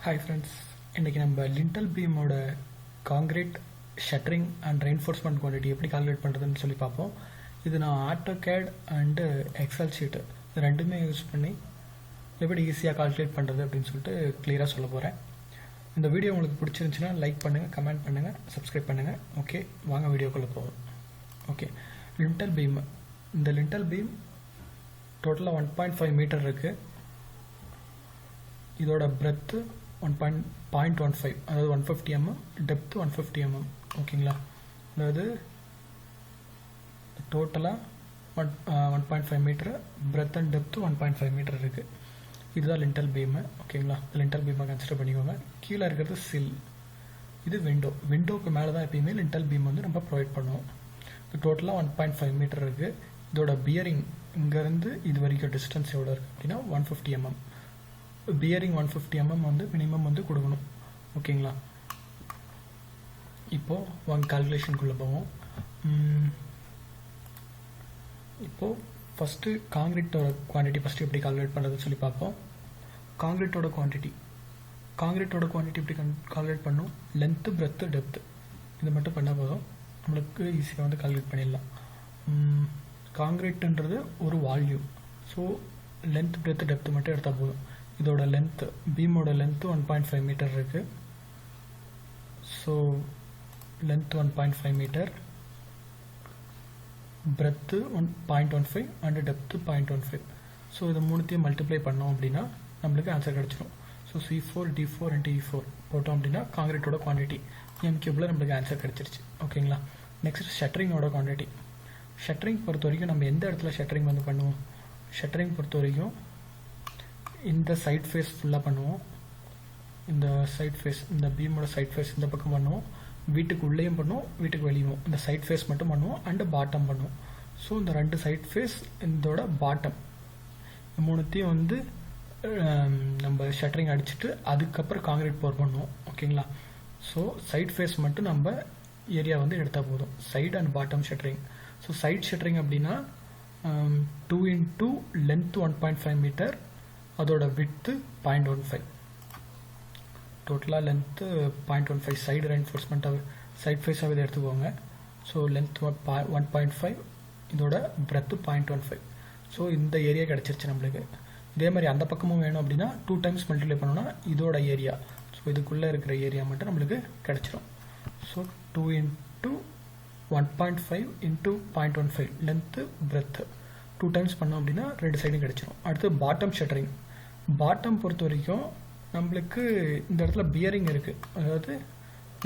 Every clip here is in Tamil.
Hi friends, இன்னைக்கு நம்ம லிண்டல் பீமோட concrete shuttering and reinforcement quantity எப்படி கால்குலேட் பண்ணுறதுன்னு சொல்லி பார்ப்போம். இது நான் AutoCAD அண்டு எக்ஸல் ஷீட்டு இது ரெண்டுமே யூஸ் பண்ணி எப்படி ஈஸியாக கால்குலேட் பண்ணுறது அப்படின்னு சொல்லிட்டு கிளியராக சொல்ல போகிறேன். இந்த வீடியோ உங்களுக்கு பிடிச்சிருந்துச்சுன்னா லைக் பண்ணுங்கள், கமெண்ட் பண்ணுங்கள், சப்ஸ்கிரைப் பண்ணுங்கள். ஓகே, வாங்க வீடியோக்குள்ளே போவோம். Okay, lintel beam. இந்த லிண்டல் பீம் டோட்டலாக 1.5 மீட்டர் இருக்குது. இதோட பிரெத்து 0.15, அதாவது 150 mm, டெப்த்து 150 mm. ஓகேங்களா, அதாவது டோட்டலாக 1.5 metre, breadth and depth 1.5 metre இருக்குது. இதுதான் லிண்டல் பீமு. ஓகேங்களா, லிண்டல் பீமை கன்சிடர் பண்ணிக்கோங்க. கீழே இருக்கிறது சில், இது விண்டோவுக்கு மேலே தான் எப்பயுமே லிண்டல் பீம் வந்து நம்ம ப்ரொவைட் பண்ணுவோம். இது டோட்டலாக 1.5 மீட்டர் இருக்குது. இதோட பியரிங் இங்கேருந்து இது வரைக்கும் டிஸ்டன்ஸ் எவ்வளோ இருக்குது அப்படின்னா 150 mm. பியரிங் 150 mm வந்து மினிமம் வந்து கொடுக்கணும். ஓகேங்களா, இப்போது வாங்க கால்குலேஷனுக்குள்ளே போவோம். இப்போது ஃபஸ்ட்டு காங்கிரீட்டோட குவான்டிட்டி ஃபஸ்ட்டு எப்படி கால்குலேட் பண்ணுறதுன்னு சொல்லி பார்ப்போம். காங்கிரீட்டோட குவான்டிட்டி எப்படி கால்குலேட் பண்ணும்? லென்த்து, பிரெத்து, டெப்த்து இது மட்டும் பண்ணால் போதும், நம்மளுக்கு ஈஸியாக வந்து கால்குலேட் பண்ணிடலாம். காங்கிரீட்டுன்றது ஒரு volume. So length, breadth, depth மட்டும் எடுத்தால் போதும். இதோட லென்த்து, பீமோட லென்த்து 1.5 மீட்டர் இருக்குது. So length 1.5 metre, breadth 0.15 and depth 0.15. So இதை மூணுத்தையும் மல்டிப்ளை பண்ணோம் அப்படின்னா நம்மளுக்கு ஆன்சர் கிடச்சிடும். ஸோ C4 D4 × E4 போட்டோம் அப்படின்னா காங்கிரீட்டோட குவான்டிட்டி M³ நம்மளுக்கு ஆன்சர் கிடச்சிருச்சு. ஓகேங்களா, நெக்ஸ்ட் ஷட்டரிங்கோட குவான்டிட்டி. ஷட்டரிங் பொறுத்த வரைக்கும் நம்ம எந்த இடத்துல ஷட்டரிங் வந்து பண்ணுவோம்? ஷட்டரிங் பொறுத்த வரைக்கும் இந்த சைட் ஃபேஸ் ஃபுல்லாக பண்ணுவோம். இந்த சைட் ஃபேஸ், இந்த பீமோட சைட் ஃபேஸ் இந்த பக்கம் பண்ணுவோம். வீட்டுக்கு உள்ளேயும் பண்ணுவோம், வீட்டுக்கு வெளியும். இந்த சைட் ஃபேஸ் மட்டும் பண்ணுவோம் அண்டு பாட்டம் பண்ணுவோம். ஸோ இந்த ரெண்டு சைட் ஃபேஸ், இதோட பாட்டம், மூணுத்தையும் வந்து நம்ம ஷட்டரிங் அடிச்சுட்டு அதுக்கப்புறம் காங்கிரீட் போர் பண்ணுவோம். ஓகேங்களா, ஸோ சைட் ஃபேஸ் மட்டும் நம்ம ஏரியா வந்து எடுத்தால் போதும். Side and bottom shuttering. So side shuttering அப்படின்னா 2 × லென்த் 1.5 மீட்டர், அதோட விட்த்து 0.15. டோட்டலாக லென்த்து 0.15. சைடு ரெயின்ஃபோர்ஸ்மெண்ட்டாக சைட் ஃபேஸாக இதை எடுத்துக்கோங்க. ஸோ லென்த் 1.5, இதோட பிரெத்து 0.15. ஸோ இந்த ஏரியா கிடச்சிருச்சு நம்மளுக்கு. இதே மாதிரி அந்த பக்கமும் வேணும் அப்படின்னா 2 டைம்ஸ் மல்டிப்ளை பண்ணோன்னா இதோட ஏரியா, ஸோ இதுக்குள்ளே இருக்கிற ஏரியா மட்டும் நம்மளுக்கு கிடச்சிரும். ஸோ 2 × 1.5 × 0.15 லென்த்து, பிரெத்து 2 டைம்ஸ் பண்ணோம் அப்படின்னா ரெண்டு சைடும் கிடச்சிரும். அடுத்து பாட்டம் ஷட்டரிங். பாட்டம் பொறுத்த வரைக்கும் நம்மளுக்கு இந்த இடத்துல பியரிங் இருக்குது. அதாவது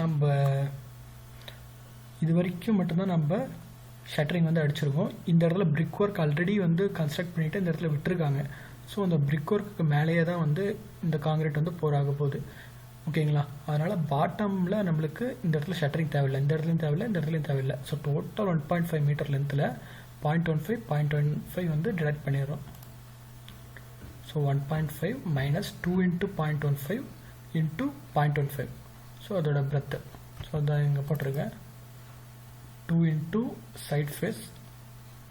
நம்ம இது வரைக்கும் மட்டும்தான் நம்ம ஷட்டரிங் வந்து அடிச்சிருக்கோம். இந்த இடத்துல பிரிக் ஒர்க் ஆல்ரெடி வந்து கன்ஸ்ட்ரக்ட் பண்ணிவிட்டு இந்த இடத்துல விட்டுருக்காங்க. ஸோ அந்த பிரிக் ஒர்க்கு மேலேயே தான் வந்து இந்த காங்கிரீட் வந்து போர் ஆக போகுது. ஓகேங்களா, அதனால் பாட்டமில் நம்மளுக்கு இந்த இடத்துல ஷட்டரிங் தேவையில்லை, இந்த இடத்துலையும் தேவையில்லை, இந்த இடத்துலையும் தேவையில்லை. ஸோ டோட்டல் 1.5 மீட்டர் லென்த்தில் 0.15 வந்து டிடக்ட் பண்ணிடுறோம். So 1.5 minus 2 × 0.15 × 0.15. ஸோ அதோட பிரெத்து, ஸோ அதான் இங்கே போட்டிருக்கேன். 2 × side face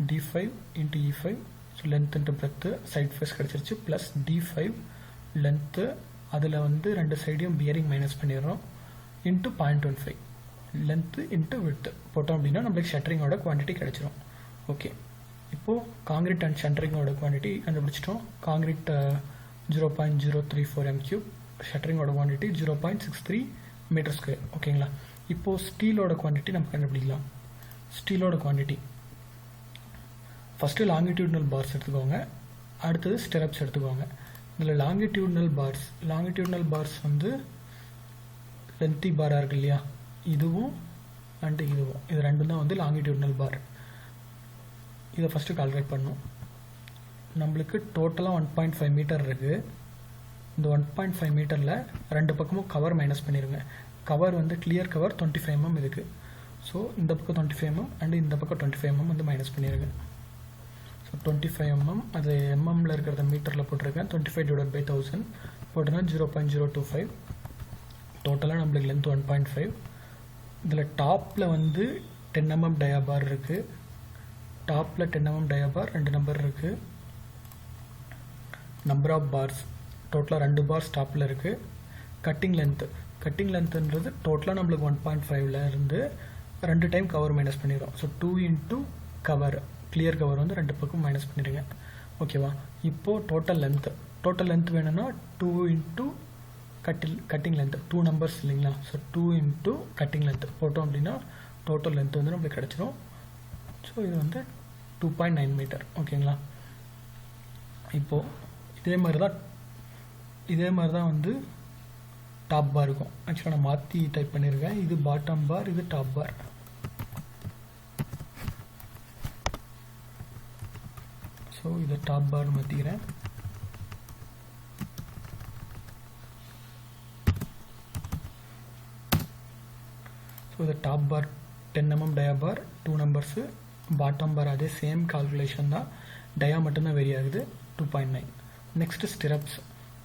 D5 × E5. So length into breadth, side face கிடச்சிருச்சு. ப்ளஸ் D5 லென்த்து, அதில் வந்து ரெண்டு சைடையும் பியரிங் மைனஸ் பண்ணிடுறோம், இன்ட்டு 0.15 லென்த்து இன்ட்டு விட்த்து போட்டோம் அப்படின்னா நம்மளுக்கு ஷட்டரிங்கோட குவான்டிட்டி கிடச்சிரும். ஓகே, இப்போது காங்கிரீட் அண்ட் ஷட்டரிங்கோட குவான்டிட்டி கண்டுபிடிச்சிட்டோம். காங்கிரீட் 0.034 m³, ஷட்டரிங்கோட குவான்டிட்டி 0.63 m². ஓகேங்களா, இப்போது ஸ்டீலோட குவான்டிட்டி நம்ம கண்டுபிடிக்கலாம். ஸ்டீலோட குவான்டிட்டி ஃபஸ்ட்டு லாங்கிடியூட்னல் பார்ஸ் எடுத்துக்கோங்க, அடுத்தது ஸ்டிரப்ஸ் எடுத்துக்கோங்க. இதில் லாங்கிடியூட்னல் பார்ஸ் வந்து லென்த்தி பாராக இருக்கு இல்லையா, இதுவும் அண்டு இதுவும், இது ரெண்டும் தான் வந்து லாங்கிடியூட்னல் பார். இதை ஃபஸ்ட்டு கால்குலேட் பண்ணணும். நம்மளுக்கு டோட்டலாக 1.5 மீட்டர் இருக்குது. இந்த 1.5 மீட்டரில் ரெண்டு பக்கமும் கவர் மைனஸ் பண்ணிடுங்க. கவர் வந்து கிளியர் கவர் 25 mm இருக்குது. ஸோ இந்த பக்கம் 25 mm அண்டு இந்த பக்கம் 25 mm வந்து மைனஸ் பண்ணிடுங்க. ஸோ 25 mm, அது எம்எம்மில் இருக்கிறத மீட்டரில் போட்டிருக்கேன். 25/1000 போட்டோன்னா 0.025. டோட்டலாக நம்மளுக்கு லென்த் 1.5. இதில் டாப்பில் வந்து 10 mm டயாபார் இருக்குது. டாப்பில் 10 mm டயாபார் 2 நம்பர் இருக்குது. நம்பர் ஆஃப் பார்ஸ் டோட்டலாக 2 பார்ஸ் டாப்பில் இருக்குது. கட்டிங் லென்த்துன்றது டோட்டலாக நம்மளுக்கு 1.5ல இருந்து 2 டைம் கவர் மைனஸ் பண்ணிடுறோம். So 2 into cover, clear cover வந்து 2 பக்கம் மைனஸ் பண்ணிடுங்க. ஓகேவா? இப்போது டோட்டல் லென்த் வேணும்னா 2 இன்ட்டு கட்டிங் லென்த், 2 நம்பர்ஸ் இல்லைங்களா? ஸோ 2 இன்ட்டு கட்டிங் லென்த் போட்டோம் அப்படின்னா டோட்டல் லென்த் வந்து நம்மளுக்கு கிடச்சிரும். ஸோ இது வந்து 2.9 மீட்டர். ஓகேங்களா? இப்போது இதே மாதிரி தான் வந்து டாப் பார் இருக்கும். ஆக்சுவலாக நான் மாற்றி டைப் பண்ணியிருக்கேன். இது பாட்டம் பார், இது டாப் பார். ஸோ இதை டாப் பார் மாற்றிக்கிறேன். ஸோ இது டாப் பார் 10 mm டயா பார், 2 நம்பர்ஸு. பாட்டம் பார் அதே சேம் கால்குலேஷன் தான், டயா மட்டும்தான் வெரி ஆகுது, 2.9. நெக்ஸ்ட்டு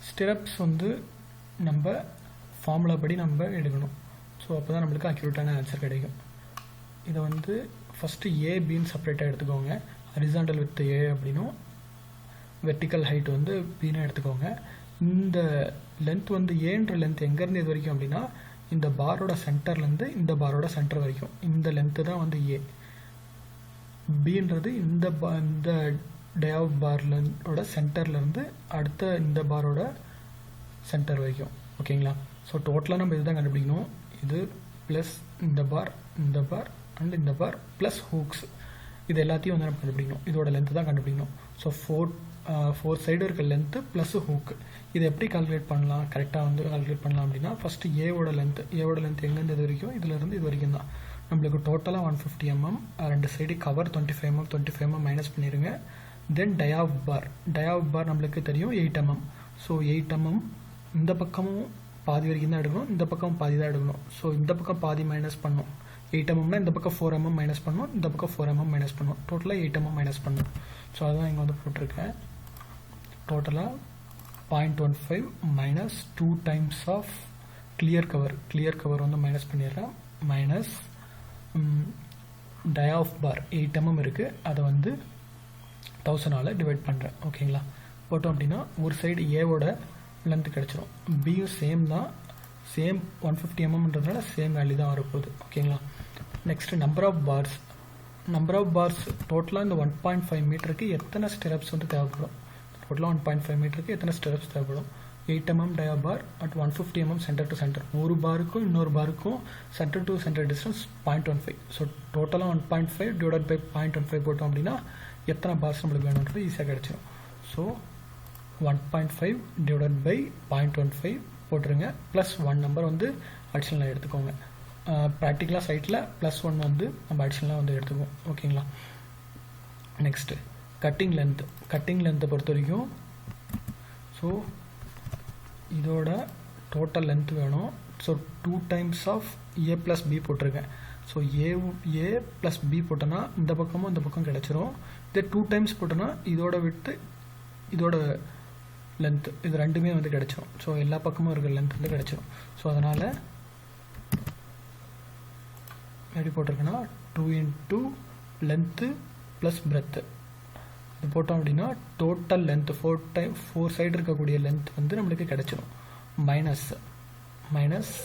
ஸ்டிரப்ஸ் வந்து நம்ம ஃபார்முலா படி நம்ம எடுக்கணும். ஸோ அப்போ தான் நம்மளுக்கு அக்யூரேட்டான ஆன்சர் கிடைக்கும். இதை வந்து ஃபஸ்ட்டு ஏபின்னு செப்பரேட்டாக எடுத்துக்கோங்க. ஹரிசாண்டல் வித் ஏ அப்படின்னும் வெர்டிக்கல் ஹைட் வந்து பின்னு எடுத்துக்கோங்க. இந்த லென்த் வந்து ஏன்ற லென்த் எங்கேருந்து இது வரைக்கும் அப்படின்னா இந்த பாரோட சென்டர்லேருந்து இந்த பாரோட சென்டர் வரைக்கும் இந்த லென்த்து தான் வந்து ஏ. பின்றது இந்த டயாவ் பாரோட சென்டர்லேருந்து அடுத்த இந்த பாரோட சென்டர் வரைக்கும். ஓகேங்களா? ஸோ டோட்டலாக நம்ம இதுதான் கண்டுபிடிக்கணும். இது ப்ளஸ் இந்த பார் அண்ட் இந்த பார் ப்ளஸ் ஹூக்ஸ், இது எல்லாத்தையும் வந்து நம்ம கண்டுபிடிக்கணும். இதோட லென்த்து தான் கண்டுபிடிக்கணும். ஸோ ஃபோர் சைடு இருக்க லென்த்து ப்ளஸ் ஹூக்கு. இது எப்படி கால்குலேட் பண்ணலாம், கரெக்டாக வந்து கால்குலேட் பண்ணலாம் அப்படின்னா ஃபஸ்ட்டு ஏவோட லென்த் எங்கேருந்து இது வரைக்கும், இதிலேருந்து இது வரைக்கும் தான். நம்மளுக்கு டோட்டலாக 150 mm, 2 side cover 25 mm minus பண்ணிடுங்க. தென் டயாவ் பார் நம்மளுக்கு தெரியும் 8 mm. ஸோ 8 mm இந்த பக்கமும் பாதி வரைக்கும் தான் எடுக்கணும், இந்த பக்கம் பாதி தான் எடுக்கணும். ஸோ இந்த பக்கம் பாதி மைனஸ் பண்ணணும். 8 mmனா இந்த பக்கம் 4 mm மைனஸ் பண்ணணும், இந்த பக்கம் 4 mm மைனஸ் பண்ணணும். டோட்டலாக 8 mm மைனஸ் பண்ணணும். ஸோ அதுதான் இங்கே வந்து போட்டிருக்கேன். டோட்டலாக 0.15 minus 2 times of clear cover வந்து மைனஸ் பண்ணிடுறேன். மைனஸ் டயாவ் பார் 8 mm இருக்குது, அதை வந்து 1000ஆல் டிவைட் பண்ணுறேன். ஓகேங்களா? போட்டோம் அப்படின்னா ஒரு சைடு ஏவோட லென்த் கிடச்சிரும். பியும் சேம் தான், சேம் 150 mmன்றதுனால சேம் வேல்யூ தான் வரப்போகுது. ஓகேங்களா? நெக்ஸ்ட்டு நம்பர் ஆஃப் பார்ஸ் டோட்டலாக இந்த 1.5 மீட்டருக்கு எத்தனை ஸ்டெப்ஸ் வந்து தேவைப்படும்? டோட்டலாக 1.5 மீட்டருக்கு எத்தனை ஸ்டெப்ஸ் தேவைப்படும்? 8 mm dia bar at 150 mm centre to centre. ஒரு பாருக்கும் இன்னொரு பாருக்கும் centre to centre distance 0.15. So டோட்டலாக 1.5 டிவைட் பை 0.15 போட்டோம் அப்படின்னா எத்தனை பார்ஸ் நம்மளுக்கு வேணுன்றது ஈஸியாக கிடச்சிடும். ஸோ 1.5 டிவைட் பை 0.15 போட்டுருங்க. ப்ளஸ் 1 நம்பர் வந்து அடிஷனலாக எடுத்துக்கோங்க. ப்ராக்டிக்கலாக சைட்டில் +1 வந்து நம்ம அடிஷனலாக வந்து எடுத்துக்குவோம். ஓகேங்களா? நெக்ஸ்ட்டு கட்டிங் லென்த்தை பொறுத்த வரைக்கும் ஸோ இதோட டோட்டல் லென்த் வேணும். So 2 times of A plus B போட்டிருக்கேன். ஸோ ஏ ப்ளஸ் பி போட்டோன்னா இந்த பக்கமும் இந்த பக்கம் கிடச்சிரும். இதே 2 டைம்ஸ் போட்டோன்னா இதோட விட்டு இதோட லென்த்து இது ரெண்டுமே வந்து கிடச்சிரும். ஸோ எல்லா பக்கமும் இருக்கிற லென்த் வந்து கிடச்சிரும். ஸோ அதனால் எப்படி போட்டிருக்கேன்னா 2 இன்ட்டு லென்த்து ப்ளஸ் பிரெத்து இது போட்டோம் அப்படின்னா டோட்டல் லென்த் 4 சைடு இருக்கக்கூடிய லென்த் வந்து நம்மளுக்கு கிடச்சிரும். மைனஸ்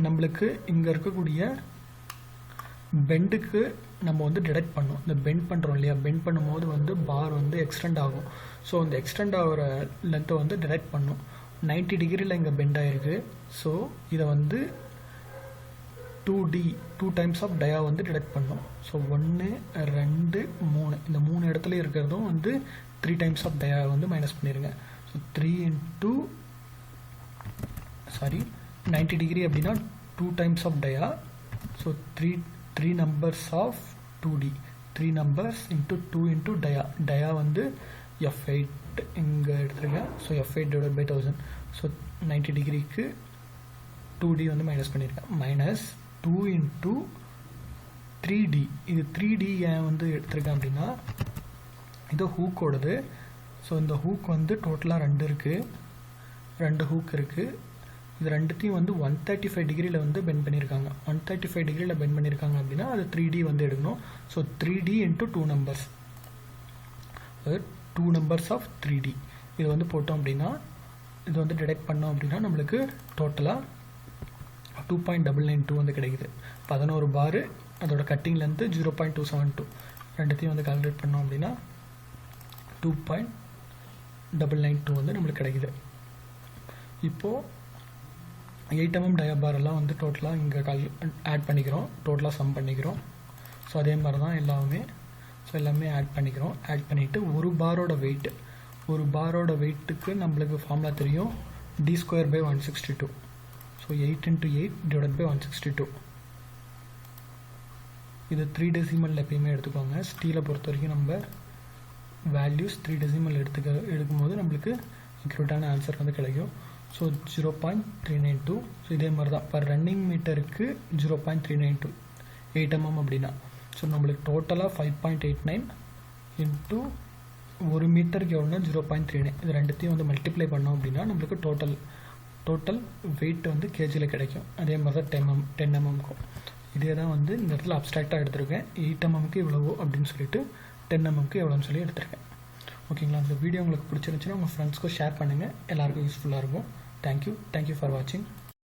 நம்மளுக்கு இங்கே இருக்கக்கூடிய பெண்டுக்கு நம்ம வந்து டிடெக்ட் பண்ணோம். இந்த பெண்ட் பண்ணுறோம் இல்லையா, பெண்ட் பண்ணும்போது வந்து பார் வந்து எக்ஸ்டெண்ட் ஆகும். ஸோ இந்த எக்ஸ்டெண்ட் ஆகிற லென்த்தை வந்து டிடெக்ட் பண்ணோம். 90 டிகிரியில் இங்கே பெண்ட் ஆகிருக்கு. ஸோ இதை வந்து 2 டைம்ஸ் ஆஃப் டயா வந்து டிடெக்ட் பண்ணோம். ஸோ 1 2 3 இந்த 3 இடத்துல இருக்கிறதும் வந்து 3 டைம்ஸ் ஆஃப் டயா வந்து மைனஸ் பண்ணிடுங்க. ஸோ 3 இன்ட்டு 90 டிகிரி அப்படின்னா 2 times of dia. So 3 numbers of 2D, 3 numbers into 2 into dia வந்து F8 இங்கே எடுத்துருக்கேன். So F8 divided by 1000. So 90 டிகிரிக்கு 2D வந்து மைனஸ் பண்ணியிருக்கேன். Minus 2 into 3D. இது 3D ஏன் வந்து எடுத்திருக்கேன் அப்படின்னா இது ஹூக்கோடது. ஸோ இந்த ஹூக் வந்து டோட்டலாக 2 ஹூக் இருக்குது. இது ரெண்டுத்தையும் வந்து 135 டிகிரியில் வந்து பெண்ட் பண்ணியிருக்காங்க. 135 டிகிரியில் பெண்ட் பண்ணியிருக்காங்க அப்படின்னா அது 3D வந்து எடுக்கணும். ஸோ 3D into 2 numbers, அதாவது 2 numbers of 3D இது வந்து போட்டோம் அப்படின்னா இது வந்து டிடெக்ட் பண்ணோம் அப்படின்னா நம்மளுக்கு டோட்டலாக 2.992 வந்து கிடைக்குது. 11 பாரு, அதோட கட்டிங் லென்த்து 0.272, ரெண்டுத்தையும் வந்து கால்குலேட் பண்ணோம் அப்படின்னா 2.992 வந்து நம்மளுக்கு கிடைக்குது. இப்போது 8 mm டயாபார் எல்லாம் வந்து டோட்டலாக இங்கே ஆட் பண்ணிக்கிறோம், டோட்டலாக சம் பண்ணிக்கிறோம். ஸோ அதே மாதிரி தான் எல்லாமே. ஸோ எல்லாமே ஆட் பண்ணிக்கிறோம். ஆட் பண்ணிவிட்டு ஒரு பாரோட வெயிட்டுக்கு நம்மளுக்கு ஃபார்முலா தெரியும், d²/162. ஸோ 8 × 8 / 162. இது 3 டெசிமல் எப்பயுமே எடுத்துக்கோங்க. ஸ்டீலை பொறுத்த வரைக்கும் நம்ம வேல்யூஸ் 3 டெசிமல் எடுக்கும்போது நம்மளுக்கு அக்யூரேட்டான ஆன்சர் வந்து கிடைக்கும். ஸோ 0.392. ஸோ இதே மாதிரி தான் பர் ரன்னிங் மீட்டருக்கு 0.392 8 mm அப்படின்னா. ஸோ நம்மளுக்கு டோட்டலாக 5.89 இன்ட்டு ஒரு மீட்டருக்கு எவ்வளோனா 0.39. இது ரெண்டுத்தையும் வந்து மல்டிப்ளை பண்ணோம் அப்படின்னா நம்மளுக்கு டோட்டல் வெயிட் வந்து கேஜியில் கிடைக்கும். அதே மாதிரி தான் 10 mmக்கும் இதே தான் வந்து இந்த இடத்துல அப்ஸ்ட்ராக்டாக எடுத்திருக்கேன். 8 mmக்கு இவ்வளவோ அப்படின்னு சொல்லிட்டு 10 mmக்கு எவ்வளோன்னு சொல்லி எடுத்திருக்கேன். ஓகேங்களா? இந்த வீடியோ உங்களுக்கு பிடிச்சிருந்துச்சுன்னா உங்கள் ஃப்ரெண்ட்ஸ்க்கும் ஷேர் பண்ணுங்கள், எல்லாருக்கும் யூஸ்ஃபுல்லாக இருக்கும். தேங்க்யூ ஃபார் வாட்சிங்.